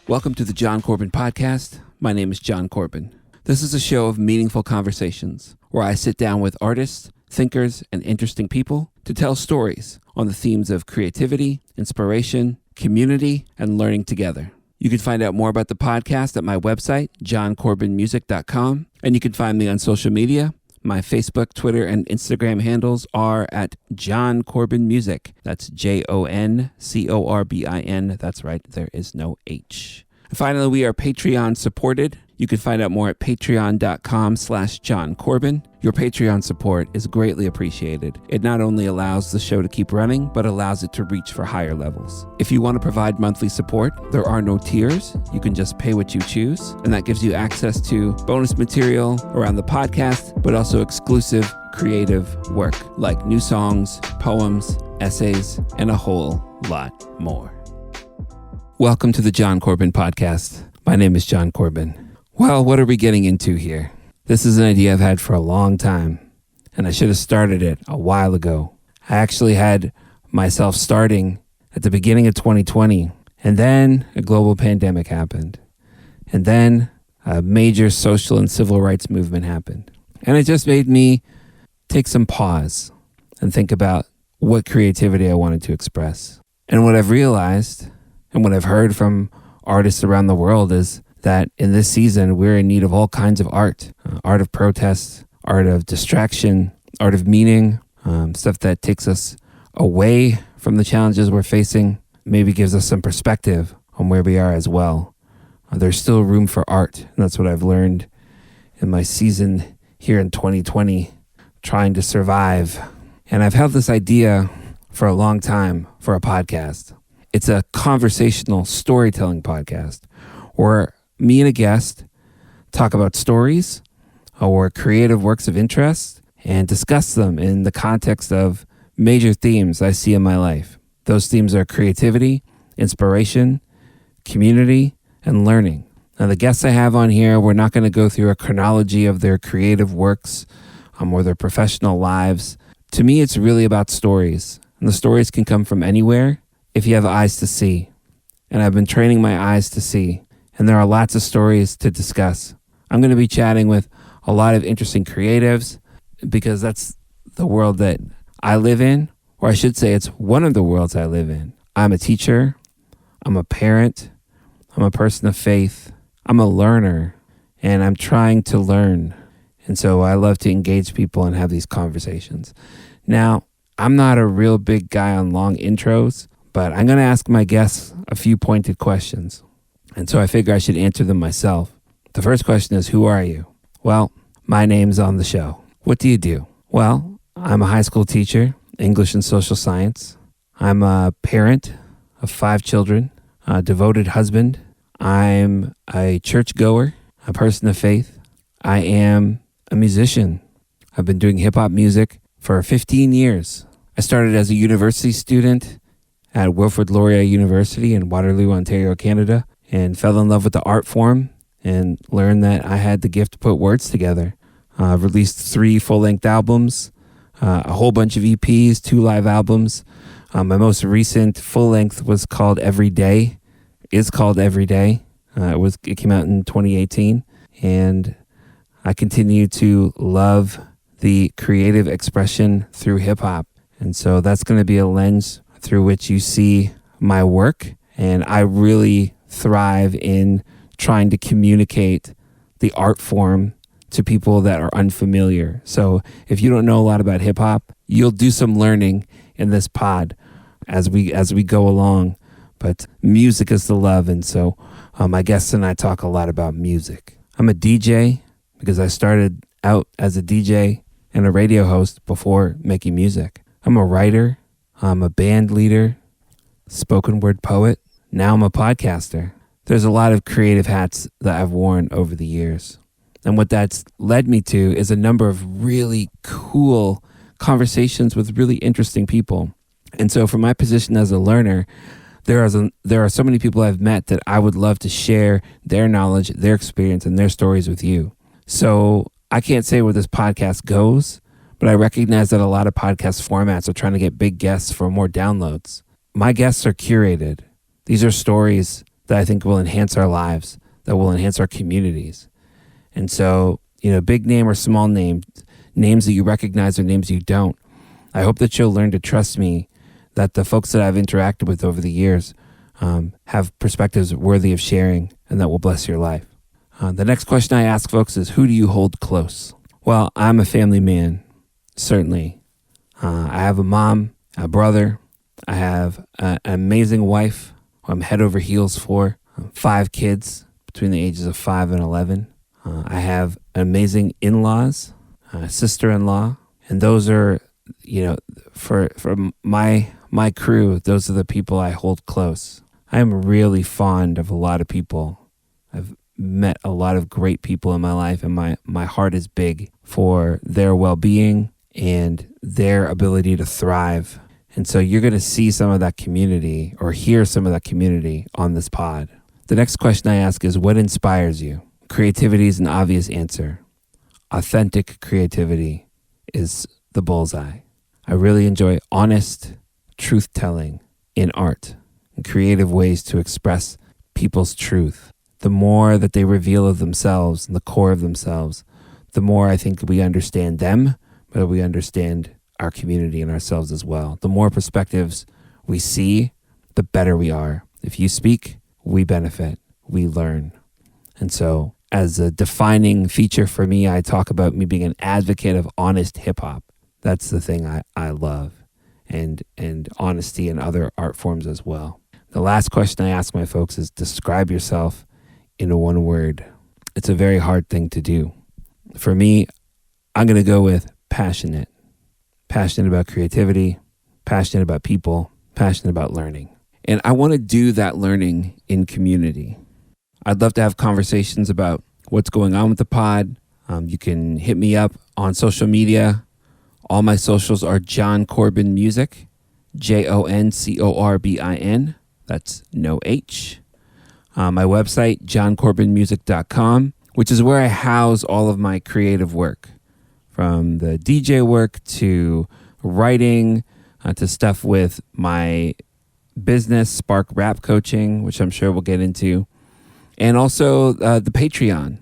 Welcome to the Jon Corbin Podcast. My name is Jon Corbin. This is a show of meaningful conversations where I sit down with artists, thinkers, and interesting people to tell stories on the themes of creativity, inspiration, community, and learning together. You can find out more about the podcast at my website, joncorbinmusic.com, and you can find me on social media. My Facebook, Twitter, and Instagram handles are at Jon Corbin Music. That's JONCORBIN. That's right, there is no H. And finally, we are Patreon supported. You can find out more at patreon.com/Jon Corbin. Your Patreon support is greatly appreciated. It not only allows the show to keep running, but allows it to reach for higher levels. If you want to provide monthly support, there are no tiers. You can just pay what you choose, and that gives you access to bonus material around the podcast, but also exclusive creative work like new songs, poems, essays, and a whole lot more. Welcome to the Jon Corbin Podcast. My name is Jon Corbin. Well, what are we getting into here? This is an idea I've had for a long time, and I should have started it a while ago. I actually had myself starting at the beginning of 2020, and then a global pandemic happened, and then a major social and civil rights movement happened. And it just made me take some pause and think about what creativity I wanted to express. And what I've realized, and what I've heard from artists around the world, is that in this season, we're in need of all kinds of art. Art of protest, art of distraction, art of meaning, stuff that takes us away from the challenges we're facing, maybe gives us some perspective on where we are as well. There's still room for art, and that's what I've learned in my season here in 2020, trying to survive. And I've held this idea for a long time for a podcast. It's a conversational storytelling podcast where me and a guest talk about stories or creative works of interest and discuss them in the context of major themes I see in my life. Those themes are creativity, inspiration, community, and learning. Now, the guests I have on here, we're not going to go through a chronology of their creative works or their professional lives. To me, it's really about stories, and the stories can come from anywhere if you have eyes to see. And I've been training my eyes to see. And there are lots of stories to discuss. I'm going to be chatting with a lot of interesting creatives because that's the world that I live in, or I should say it's one of the worlds I live in. I'm a teacher, I'm a parent, I'm a person of faith, I'm a learner, and I'm trying to learn. And so I love to engage people and have these conversations. Now, I'm not a real big guy on long intros, but I'm going to ask my guests a few pointed questions. And so I figure I should answer them myself. The first question is, who are you? Well, my name's on the show. What do you do? Well, I'm a high school teacher, English and social science. I'm a parent of 5 children, a devoted husband. I'm a churchgoer, a person of faith. I am a musician. I've been doing hip-hop music for 15 years. I started as a university student at Wilfrid Laurier University in Waterloo, Ontario, Canada, and fell in love with the art form and learned that I had the gift to put words together. I've released 3 full-length albums, a whole bunch of EPs, 2 live albums. My most recent full-length was called Every Day. It came out in 2018, and I continue to love the creative expression through hip-hop. And so that's going to be a lens through which you see my work, and I really thrive in trying to communicate the art form to people that are unfamiliar. So if you don't know a lot about hip hop, you'll do some learning in this pod as we go along. But music is the love, and so my guests and I talk a lot about music. I'm a DJ because I started out as a DJ and a radio host before making music. I'm a writer. I'm a band leader, spoken word poet. Now I'm a podcaster. There's a lot of creative hats that I've worn over the years. And what that's led me to is a number of really cool conversations with really interesting people. And so from my position as a learner, there are so many people I've met that I would love to share their knowledge, their experience, and their stories with you. So I can't say where this podcast goes, but I recognize that a lot of podcast formats are trying to get big guests for more downloads. My guests are curated. These are stories that I think will enhance our lives, that will enhance our communities. And so, big name or small name, names that you recognize or names you don't, I hope that you'll learn to trust me, that the folks that I've interacted with over the years have perspectives worthy of sharing and that will bless your life. The next question I ask folks is, who do you hold close? Well, I'm a family man, certainly. I have a mom, a brother. I have an amazing wife who I'm head over heels for, 5 kids between the ages of 5 and 11. I have amazing in-laws, sister-in-law, and those are, for my crew, those are the people I hold close. I am really fond of a lot of people. I've met a lot of great people in my life, and my heart is big for their well-being and their ability to thrive. And so you're going to see some of that community or hear some of that community on this pod. The next question I ask is, what inspires you? Creativity is an obvious answer. Authentic creativity is the bullseye. I really enjoy honest truth-telling in art and creative ways to express people's truth. The more that they reveal of themselves and the core of themselves, the more I think we understand them, but we understand our community and ourselves as well. The more perspectives we see, the better we are. If you speak, we benefit, we learn. And so as a defining feature for me, I talk about me being an advocate of honest hip hop. That's the thing I love, and honesty in other art forms as well. The last question I ask my folks is, describe yourself in one word. It's a very hard thing to do. For me, I'm going to go with passionate. Passionate about creativity, passionate about people, passionate about learning. And I want to do that learning in community. I'd love to have conversations about what's going on with the pod. You can hit me up on social media. All my socials are Jon Corbin Music, JonCorbin. That's no H. My website, joncorbinmusic.com, which is where I house all of my creative work, from the DJ work to writing to stuff with my business, Spark Rap Coaching, which I'm sure we'll get into, and also the Patreon.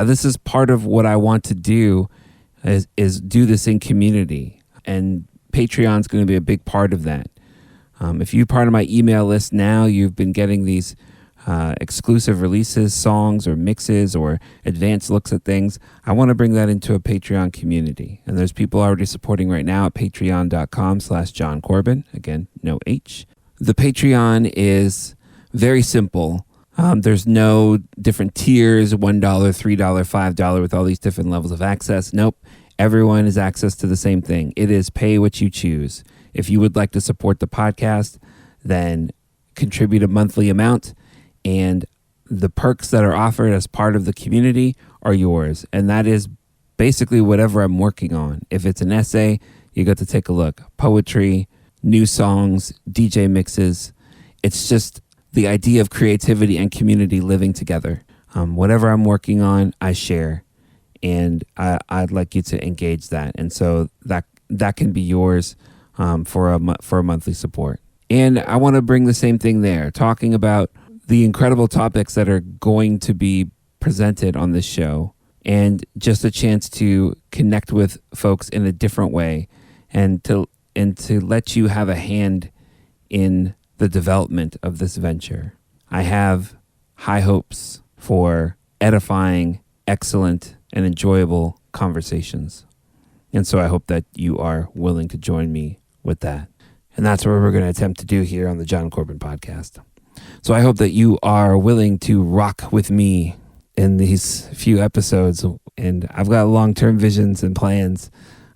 This is part of what I want to do is do this in community, and Patreon's going to be a big part of that. If you're part of my email list now, you've been getting these exclusive releases, songs or mixes or advanced looks at things. I want to bring that into a Patreon community. And there's people already supporting right now at patreon.com/Jon Corbin. Again, no H. The Patreon is very simple. There's no different tiers, $1, $3, $5 with all these different levels of access. Nope. Everyone has access to the same thing. It is pay what you choose. If you would like to support the podcast, then contribute a monthly amount, and the perks that are offered as part of the community are yours. And that is basically whatever I'm working on. If it's an essay, you get to take a look. Poetry, new songs, DJ mixes. It's just the idea of creativity and community living together. Whatever I'm working on, I share. And I'd like you to engage that. And so that can be yours for a monthly support. And I want to bring the same thing there, talking about the incredible topics that are going to be presented on this show, and just a chance to connect with folks in a different way, and to let you have a hand in the development of this venture. I have high hopes for edifying, excellent, and enjoyable conversations. And so I hope that you are willing to join me with that. And that's what we're going to attempt to do here on the Jon Corbin Podcast. So I hope that you are willing to rock with me in these few episodes. And I've got long-term visions and plans,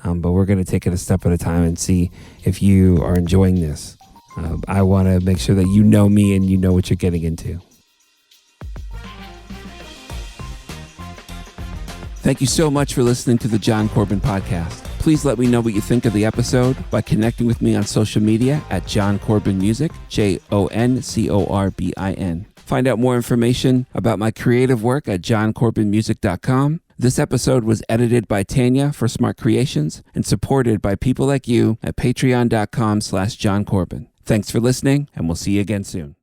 but we're going to take it a step at a time and see if you are enjoying this. I want to make sure that you know me and you know what you're getting into. Thank you so much for listening to the Jon Corbin Podcast. Please let me know what you think of the episode by connecting with me on social media at Jon Corbin Music, JonCorbin. Find out more information about my creative work at joncorbinmusic.com. This episode was edited by Tanya for Smart Creations and supported by people like you at patreon.com/Jon Corbin. Thanks for listening, and we'll see you again soon.